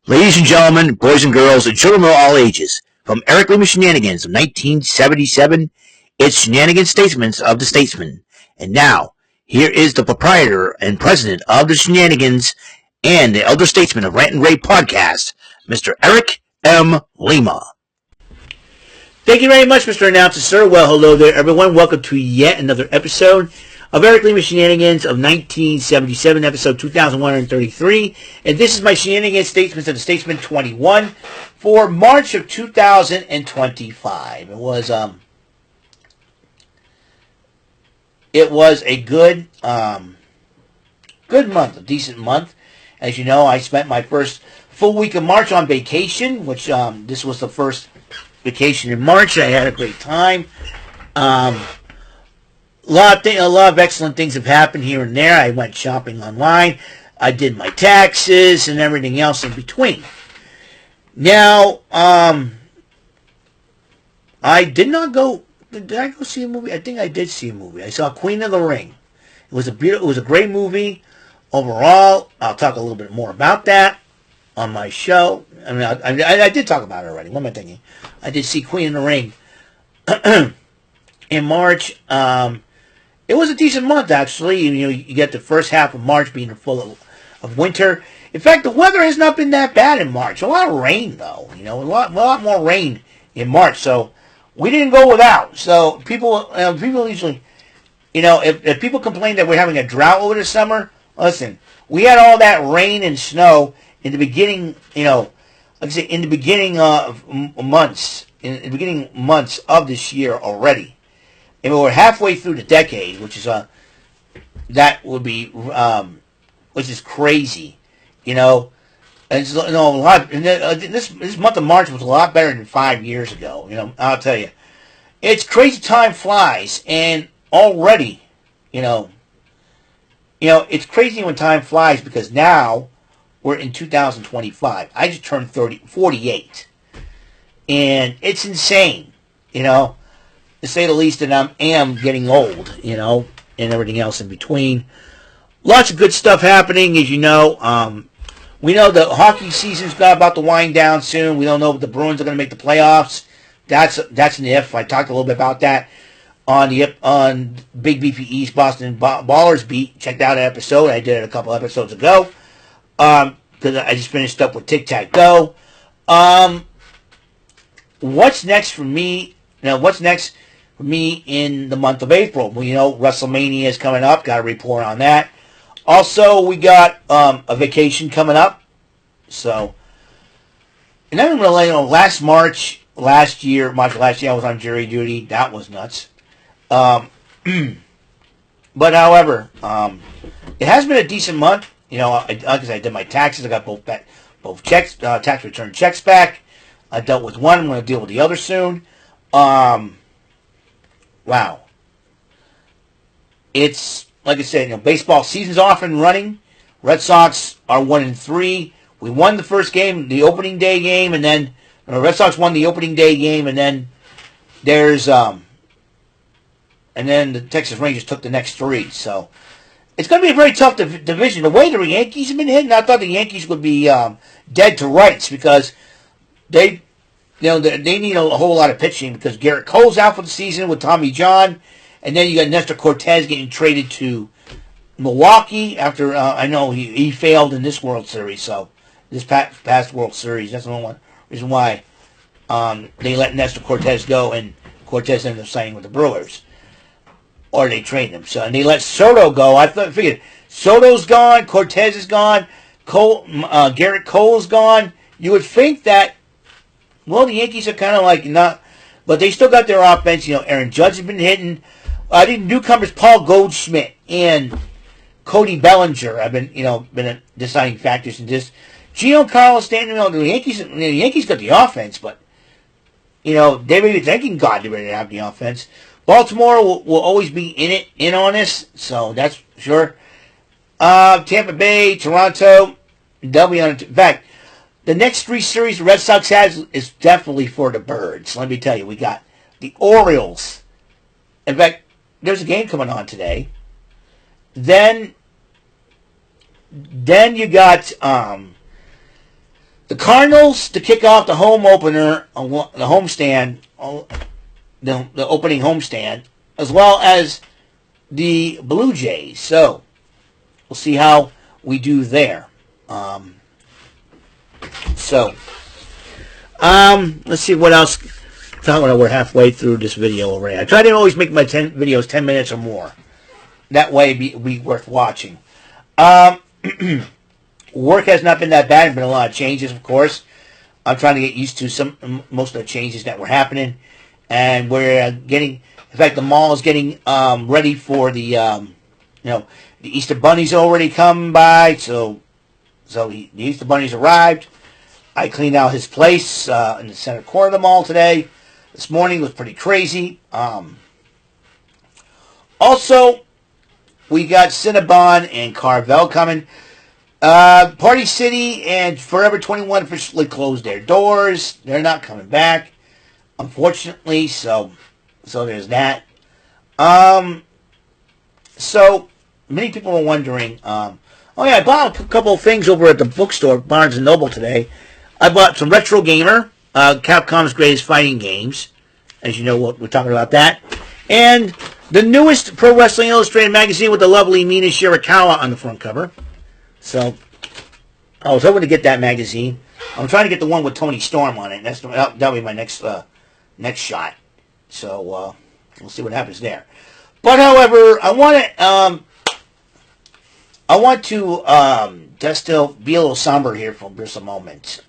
Ladies and gentlemen, boys and girls, and children of all ages, from Eric Lima Shenanigans of 1977, it's Shenanigans Statesman of the Statesman. And now, here is the proprietor and president of the Shenanigans and the elder statesman of Rant and Rave podcast, Mr. Eric M. Lima. Thank you very much, Mr. Announcer, sir. Well, hello there, everyone. Welcome to yet another episode of Eric Lima Shenanigans of 1977, episode 2133. And this is my Shenanigans Statesman of the Statesman 21 for March of 2025. It was a good month, a decent month. As you know, I spent my first full week of March on vacation, which this was the first vacation in March. I had a great time. A lot of excellent things have happened here and there. I went shopping online. I did my taxes and everything else in between. Now, I did not go. Did I go see a movie? I think I did see a movie. I saw Queen of the Ring. It was a great movie overall. I'll talk a little bit more about that on my show. I mean, I did talk about it already. What am I thinking? I did see Queen of the Ring in March. It was a decent month, actually. You get the first half of March being full of winter. In fact, the weather has not been that bad in March. A lot of rain, though. A lot more rain in March. So we didn't go without. So people usually, if people complain that we're having a drought over the summer, listen, we had all that rain and snow in the beginning. Like I say, in the beginning of months of this year already. And we're halfway through the decade, which is which is crazy, And it's, a lot. And this month of March was a lot better than 5 years ago. I'll tell you, it's crazy. Time flies, and already, it's crazy when time flies because now we're in 2025. I just turned 48, and it's insane, to say the least, and I am getting old, and everything else in between. Lots of good stuff happening, as you know. We know the hockey season's about to wind down soon. We don't know if the Bruins are going to make the playoffs. That's an if. I talked a little bit about that on Big Beefy East Boston Ballers Beat. Checked out an episode. I did it a couple episodes ago because I just finished up with Tic Tac Go. What's next for me? What's next for me in the month of April? Well, WrestleMania is coming up. Got a report on that. Also, we got a vacation coming up. So, and then March last year, I was on jury duty. That was nuts. But however, it has been a decent month. Like I said, I did my taxes. I got both checks, tax return checks back. I dealt with one. I'm going to deal with the other soon. Wow. It's, like I said, baseball season's off and running. Red Sox are 1-3. We won the first game, the opening day game, and then Red Sox won the opening day game, and then there's and then the Texas Rangers took the next three. So it's going to be a very tough division. The way the Yankees have been hitting, I thought the Yankees would be dead to rights because they need a whole lot of pitching because Garrett Cole's out for the season with Tommy John, and then you got Nestor Cortez getting traded to Milwaukee after I know he failed in this World Series. So this past World Series, that's the one reason why they let Nestor Cortez go, and Cortez ended up signing with the Brewers, or they traded him. So and they let Soto go. Figured Soto's gone, Cortez is gone, Garrett Cole's gone. You would think that. Well, the Yankees are kind of like not, but they still got their offense. Aaron Judge has been hitting. I think newcomers Paul Goldschmidt and Cody Bellinger have been deciding factors in this. Giancarlo Stanton, the Yankees got the offense, but they may be thinking God, they're ready to have the offense. Baltimore will always be in on this, so that's sure. Tampa Bay, Toronto, they'll be on it. In fact, the next three series the Red Sox has is definitely for the birds. Let me tell you, we got the Orioles. In fact, there's a game coming on today. Then you got the Cardinals to kick off the home opener, the homestand, the opening homestand, as well as the Blue Jays. So we'll see how we do there. Let's see what else. We're halfway through this video already. I try to always make my videos 10 minutes or more. That way it'd be worth watching. Work has not been that bad. There's been a lot of changes, of course. I'm trying to get used to most of the changes that were happening. And we're getting, in fact, the mall is getting ready for the Easter Bunny's already come by. So the Easter Bunny's arrived. I cleaned out his place in the center corner of the mall today. This morning was pretty crazy. Also, we got Cinnabon and Carvel coming. Party City and Forever 21 officially closed their doors. They're not coming back, unfortunately. So there's that. So many people are wondering. I bought a couple of things over at the bookstore, Barnes and Noble today. I bought some Retro Gamer, Capcom's greatest fighting games. As you know, we're talking about that. And the newest Pro Wrestling Illustrated magazine with the lovely Mina Shirakawa on the front cover. So I was hoping to get that magazine. I'm trying to get the one with Tony Storm on it. That'll be my next shot. So we'll see what happens there. But however, I want to just still be a little somber here for just a moment.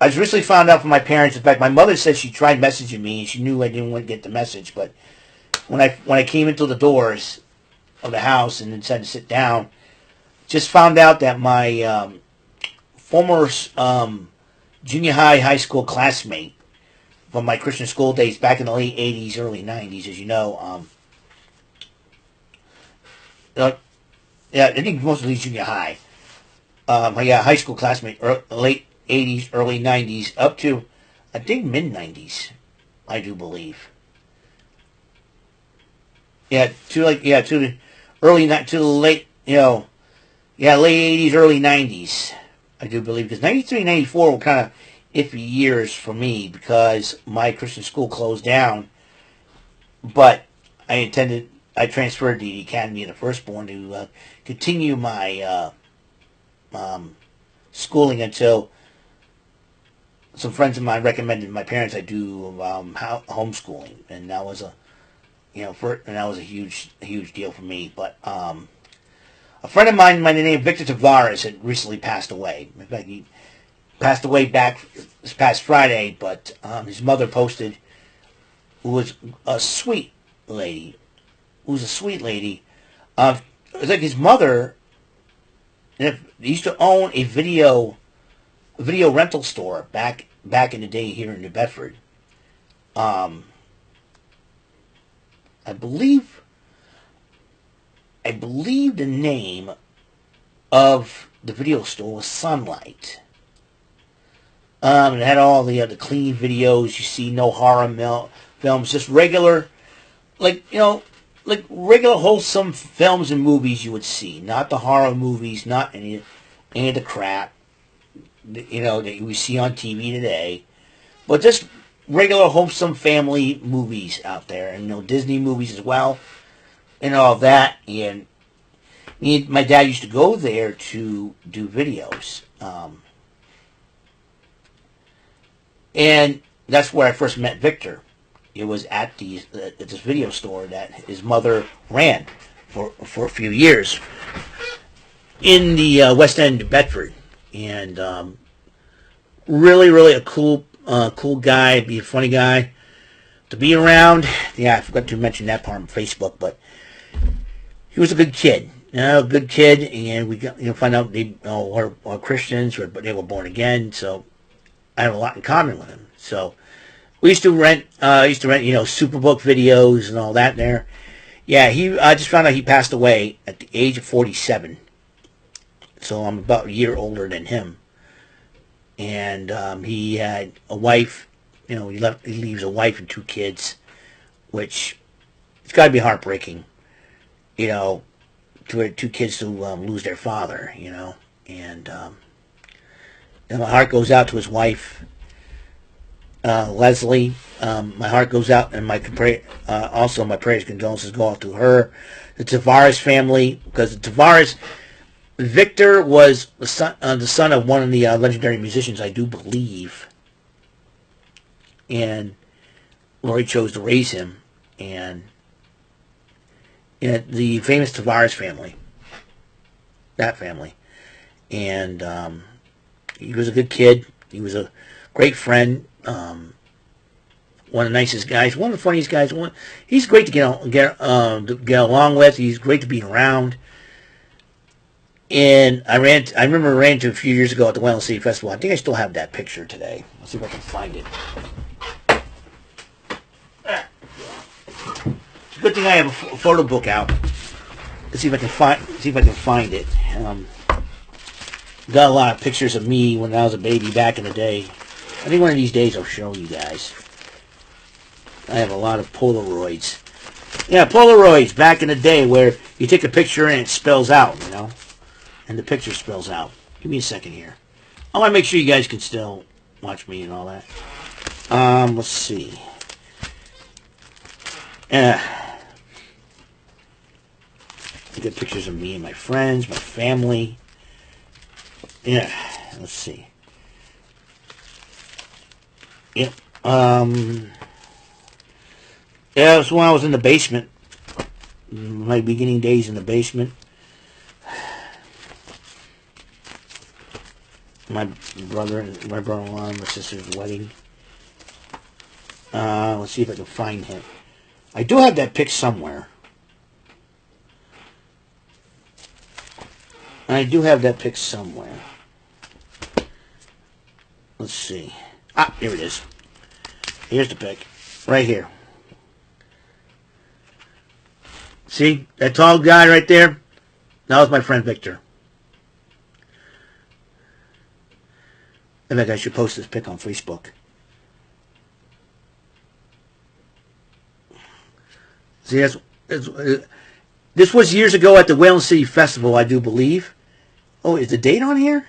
I just recently found out from my parents. In fact, my mother said she tried messaging me and she knew I didn't want to get the message. But when I came into the doors of the house and decided to sit down, just found out that my former junior high school classmate from my Christian school days back in the late 80s, early 90s, as you know, I think mostly junior high. High school classmate, late 80s, early 90s, up to, I think, mid-90s, I do believe. To the late 80s, early 90s, I do believe, because 93 and 94 were kind of iffy years for me because my Christian school closed down, but I transferred to the Academy of the Firstborn to continue my schooling until some friends of mine recommended my parents I do homeschooling, and that was a huge deal for me. But a friend of mine by the name of Victor Tavares had recently passed away. In fact, he passed away back this past Friday, but his mother posted, who was a sweet lady. It was like his mother used to own a video rental store back in the day here in New Bedford. I believe the name of the video store was Sunlight. It had all the clean videos you see, no horror films, just regular, regular wholesome films and movies you would see, not the horror movies, not any of the crap that we see on TV today, but just regular wholesome family movies out there, and Disney movies as well, and all that. And my dad used to go there to do videos, and that's where I first met Victor. It was at this video store that his mother ran for a few years in the West End of Bedford, and really a cool guy, be a funny guy to be around. Yeah, I forgot to mention that part on Facebook, but he was a good kid. And we got find out they are Christians, but they were born again, so I have a lot in common with him. So we used to rent Superbook videos and all that there. Yeah, I just found out he passed away at the age of 47. So I'm about a year older than him. And he had a wife. He leaves a wife and 2 kids, which it's got to be heartbreaking. For 2 kids to lose their father. And And my heart goes out to his wife, Leslie. My heart goes out, and also my prayers, condolences go out to her, the Tavares family, because Victor was the son of one of the legendary musicians, I do believe, and Lori chose to raise him, and the famous Tavares family, that family, and he was a good kid. He was a great friend. One of the nicest guys, one of the funniest guys. He's great to get along with. He's great to be around. And I remember ran into a few years ago at the Whalen City Festival. I think I still have that picture today. Let's see if I can find it. It's a good thing I have a photo book out. Let's see if I can find it. Got a lot of pictures of me when I was a baby back in the day. I think one of these days I'll show you guys. I have a lot of Polaroids. Yeah, Polaroids back in the day where you take a picture and it spells out, you know? And the picture spells out. Give me a second here. I want to make sure you guys can still watch me and all that. Let's see. I got pictures of me and my friends, my family. Yeah, let's see. Yep. Yeah, it was when I was in the basement. My beginning days in the basement. My brother-in-law, and my sister's wedding. Let's see if I can find him. I do have that pic somewhere. Let's see. Ah, here it is. Here's the pic. Right here. See? That tall guy right there? That was my friend Victor. I think I should post this pic on Facebook. See, this was years ago at the Whalen City Festival, I do believe. Oh, is the date on here?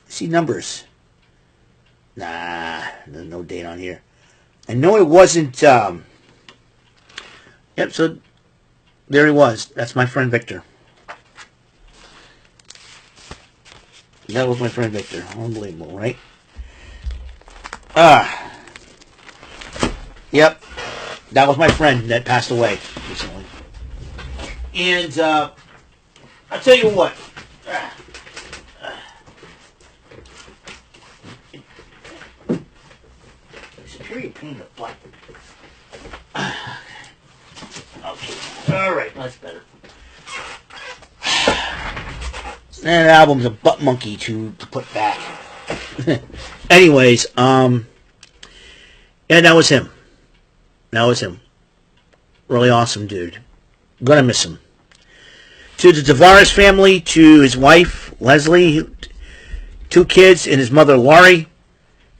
See numbers. Nah, there's no date on here. I know it wasn't... Yep, so there he was. That's my friend Victor. That was my friend Victor. Unbelievable, right? Yep. That was my friend that passed away recently. And I'll tell you what. It's a period pain in the butt. Okay. All right. That's better. That album's a butt monkey to put back. Anyways, yeah, that was him. Really awesome dude. Gonna miss him. To the Tavares family, to his wife, Leslie, 2 kids, and his mother, Laurie.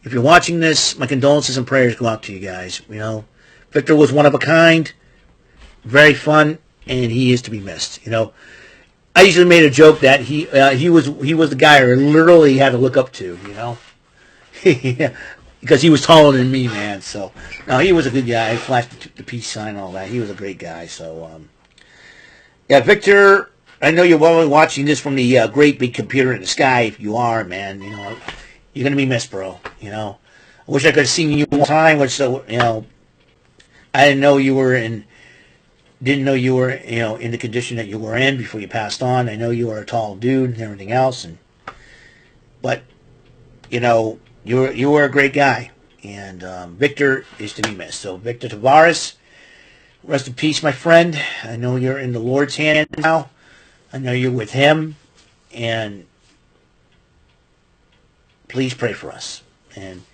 If you're watching this, my condolences and prayers go out to you guys. You know, Victor was one of a kind, very fun, and he is to be missed. You know, I usually made a joke that he was the guy I literally had to look up to, you know, because he was taller than me, man. So no, he was a good guy. I flashed the peace sign and all that. He was a great guy. So yeah, Victor, I know you're probably watching this from the great big computer in the sky. If you are, man, you know, you're gonna be missed, bro. You know, I wish I could have seen you one time, which you know, I didn't know you were in the condition that you were in before you passed on. I know you were a tall dude and everything else, but you know, you were a great guy, and Victor is to be missed. So Victor Tavares, rest in peace, my friend. I know you're in the Lord's hand now. I know you're with Him, and please pray for us, and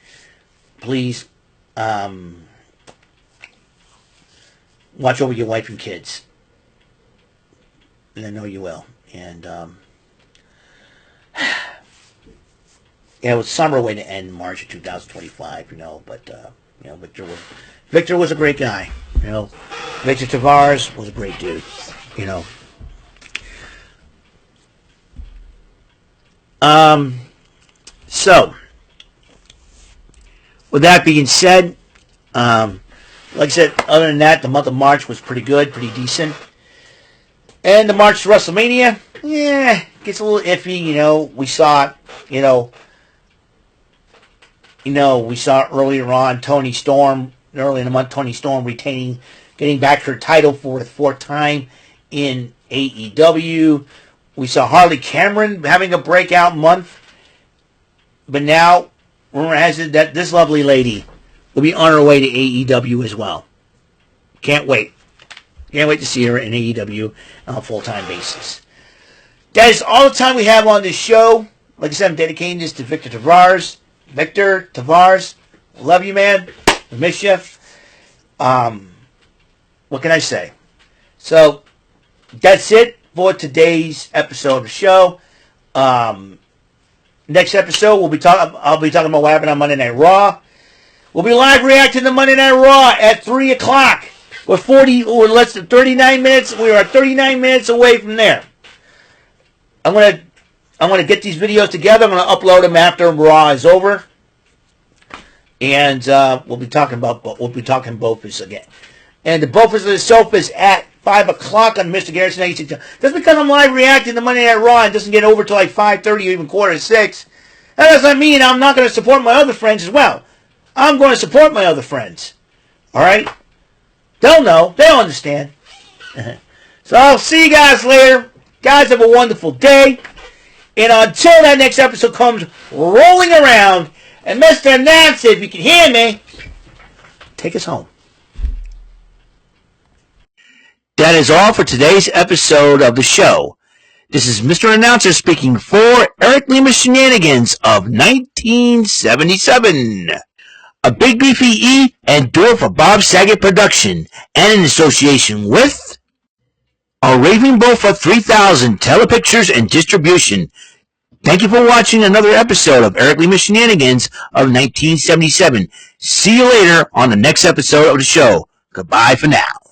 please watch over your wife and kids. And I know you will. And yeah, it was summer way to end March of 2025, you know, but you know, Victor was a great guy. You know, Victor Tavares was a great dude, you know. So, with that being said, like I said, other than that, the month of March was pretty good, pretty decent. And the March to WrestleMania, gets a little iffy. We saw we saw earlier on early in the month, Toni Storm getting back her title for the fourth time in AEW. We saw Harley Cameron having a breakout month. But now, rumor has it that this lovely lady will be on her way to AEW as well. Can't wait. Can't wait to see her in AEW on a full-time basis. That is all the time we have on this show. Like I said, I'm dedicating this to Victor Tavares. Victor Tavares, I love you, man. I miss you. What can I say? So, that's it for today's episode of the show. Next episode, I'll be talking about what happened on Monday Night Raw. We'll be live reacting to Monday Night Raw at 3 o'clock. We're less than 39 minutes. We are 39 minutes away from there. I'm gonna get these videos together. I'm gonna upload them after Raw is over, and we'll be talking Bofus again. And the Bofus of the Sofa is at 5 o'clock on Mr. Garrison 86. Just because I'm live reacting to Monday Night Raw and doesn't get over till like 5:30 or even 5:45, that doesn't mean I'm not going to support my other friends as well. I'm going to support my other friends. All right? They'll know. They'll understand. So I'll see you guys later. Guys, have a wonderful day. And until that next episode comes rolling around, and Mr. Announcer, if you can hear me, take us home. That is all for today's episode of the show. This is Mr. Announcer speaking for Eric Lima Shenanigans of 1977. A Big Beefy E and do it for Bob Saget production, and in association with a Raving Bull for 3000 Telepictures and Distribution. Thank you for watching another episode of Eric Lima Shenanigans of 1977. See you later on the next episode of the show. Goodbye for now.